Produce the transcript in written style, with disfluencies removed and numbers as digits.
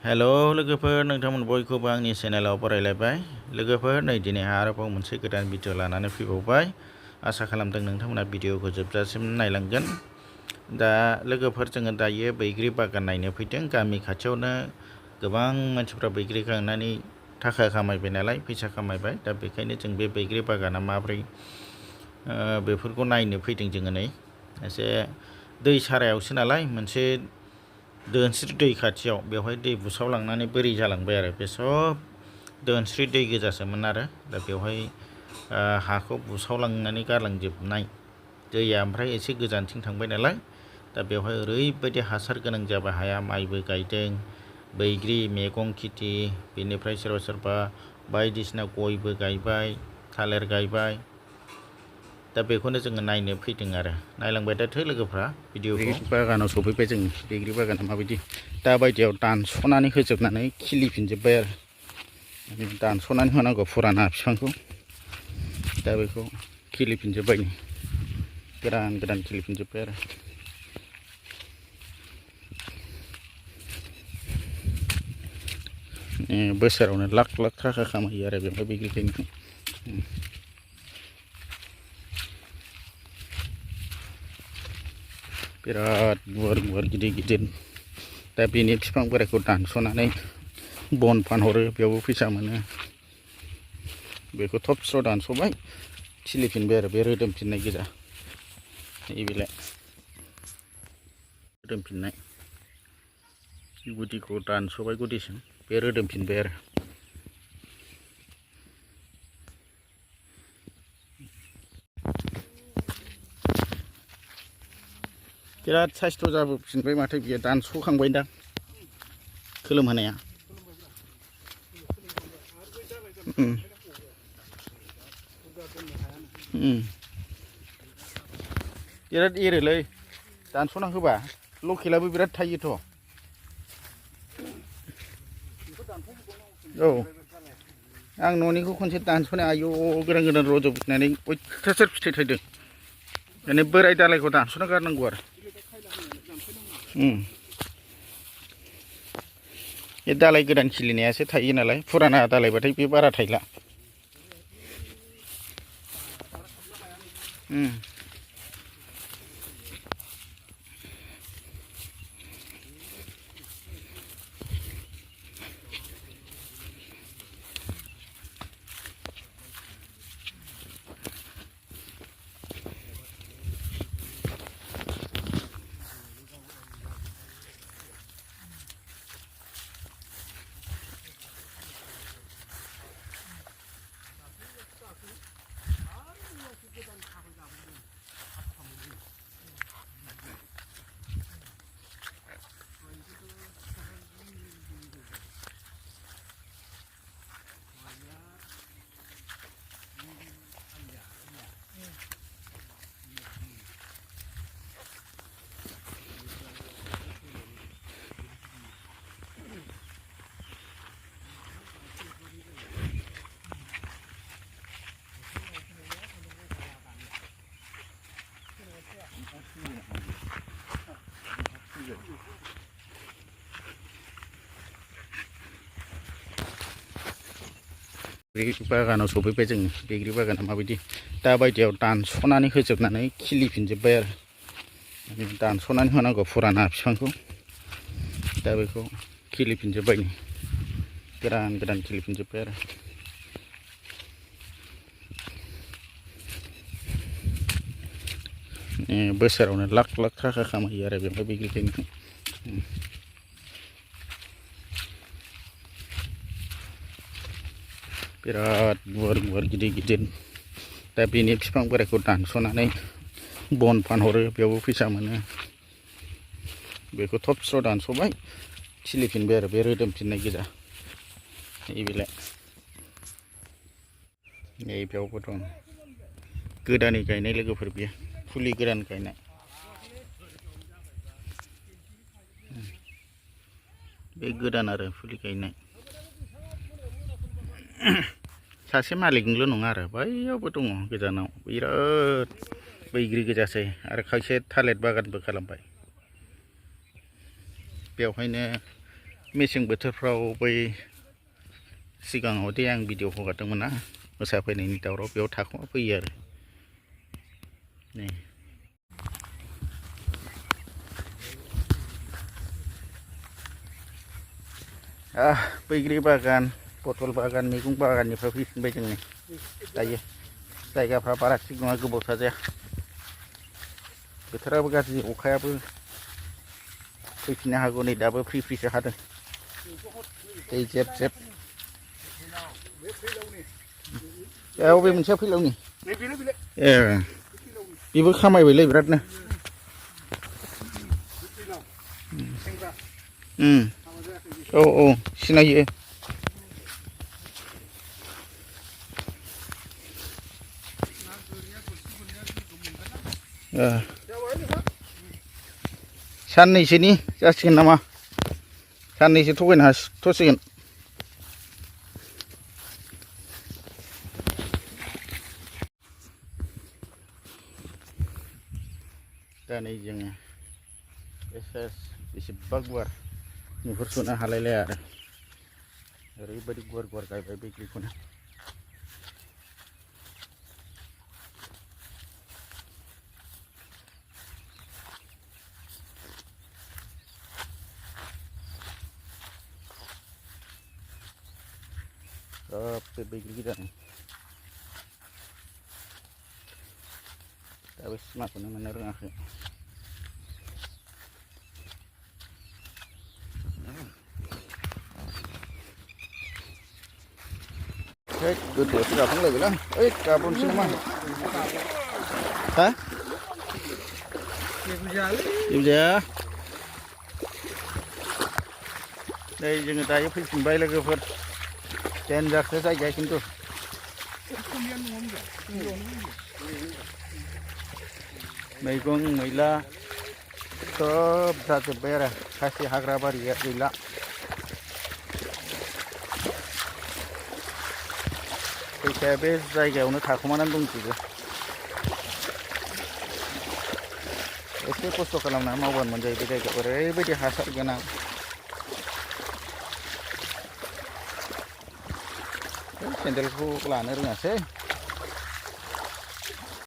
हेल' लोगोफोर नोंथांमोन बयखौबो आंनि चेनेलाव बरायलायबाय लोगोफोर नै दिनै आरोबाव मोनसे गोदान भिडिअ लानानै फैबावबाय आसा खालामदों नोंथांमोना भिडिअखौ जोबजासिम नायलांगोन दा लोगोफोर जोङो दायो बैग्रि बागान नायनो फैदों गामि खाथियावनो गोबां मानसिफ्रा बैग्रि गायनानै थाखा खामायबाय नालाय फैसा खामायबाय दा बेखायनो जों बे बैग्रि बागाना माब्रै बेफोरखौ नायनो फैदों जोङो नै एसे दै सारायावसो नालाय मोनसे दोनस्रि दै खाथियाव बेवहाय दै बुसावलांनानै बोरै जालांबाय आरो बे सब दोनस्रि दै गोजासोमोन आरो दा बेवहाय हाखौ बुसावलांनानै गारलांजोबनाय दैया ओमफ्राय एसे गोजानथिं थांबाय नालाय दा बेवहाय ओरैबायदि हासार गोनां जाबाय हाया माइबो गायदों बैग्रि मैगं खेथि बेनिफ्राय सोरबा सोरबा बायदिसिना गयबो गायबाय थालिर गायबाय दा बेखौनो जोङो नायनो फैदों आरो नायलांबाय थाथो लोगोफ्रा भिडिअखौ बागानाव सफैबाय जों बैग्रि बागाना माबायदि दा बायदियाव दानस'नानै होजोबनानै खिलिफिनजोब्बाय आरो दानस'नानै होनांगौ फुराना बिफांखौ दा बेखौ खिलिफिनजोब्बाय गोदान गोदान खिलिफिनजोब्बाय आरो बोसोरावनो लाख लाख थाखा खामायो आरो बेवहाय बैग्रि गायनायखौ बिराद गुवार गुवार गिदिर गिदिर दा बेनि बिफां बोरायखौ दानस'नानै बन फानहरो बेयावबो फैसा मोनो बेखौ थब स्र' दानस'बाय खिलिफिनबाय आरो बे रोदोमफिननाय गोजा नैबेलाय रोदोमफिननाय गुदिखौ दानस'बाय गुदिसिम बे रोदोमफिनबाय आरो बिराद साइस्थ' जाबोफिनबाय माथो बियो दानस'खांबाय दा खोलोम होनाया बिराद एरोलै दानस'ना होबा लकेलाबो बिराद थायोथ' औ आं न'निखौ खनसे दानस'नाय आयौ गोदान गोदान रज'बोनानै अयथासार फिथाइ थायदों माने बोराय दालायखौ दानस'ना गारनांगौ आरो बे दालाय गोदान खिलिनायासो थायो नालाय फुराना दालायबाथाय बे बारा थायला बैग्रि बागानाव सफैबाय जों बैग्रि बागाना माबायदि दा बायदियाव दानस'नानै होजोबनानै खिलिफिनजोब्बाय आरो दानस'नानै होनांगौ फुराना बिफांखौ दा बेखौ खिलिफिनजोब्बाय गोदान गोदान खिलिफिनजोब्बाय आरो बोसोरावनो लाख लाख थाखा खामायो आरो बेवहाय बैग्रि गायनायखौ बिराद गुवार गुवार गिदिर गिदिर दा बेनि बिफां बोरायखौ दानस'नानै बन फानहरो बेयावबो फैसा मोनो बेखौ थब स्र' दानस'बाय खिलिफिनबाय आरो बे रोदोमफिननाय गोजा नैबेलाय बेयावबो दं गोदानै गायनाय लोगोफोर बियो फुलि गोदान गायनाय बे गोदान आरो फुलि गायनाय सासे मालिकनिल' नङा आरो बैयावबो दङ गोजानाव बिराद बैग्रि गोजासै आरो खायसे थालिर बागानबो खालामबाय बेवहायनो मेसें बोथोरफ्राव बै सिगाङावदि आं भिडिअ हगारदोंमोन ना मोसाफैनायनि दावराव बेयाव थाखुमा फैयो आरो नै बैग्रि बागान पटल बागान मैगं बागाननिफ्राय फैफिनबाय जों नै दायो जायगाफ्रा बारा थिग नङा गोबाव थाजाया बोथोराबो गाज्रि अखायाबो फैफिननो हागौ नै दाबो फ्रि फ्रिसो हादों दै जेब जेब अबे मोनसेया फैलावनि ए बेबो खामायबायलै बिरादनो औ औ सिनायो साननैसोनि जासिगोन नामा साननैसो थगायनो हाथ'सिगोन दा नै जोङो बेसेबा गुवार नुहुरस'नो हालायलाया आरो ओरैबायदि गुवार गुवार गायबाय बैग्रिखौनो बे बैग्रि गोदान दाबो सिमाखौनो मोननो रोङाखै गोदोआवसो जाफ्लांलायबायलां ओइ गाबोनसो नामा हा जेबो जाया नै जोङो दायो फैफिनबाय लोगोफोर देनजारसो जायगाया खिन्थु मैगं मैला सब जाजोब्बाय आरो खासि हाग्रा बारिया गैला फैसाया बे जायगायावनो थाखुमानानै दंजोबो एसे खस्थ' खालामनानै मावबानो मोनजायो बे जायगायाव ओरैबायदि हासार गोनां सेन्देलखौ लानो रोङासै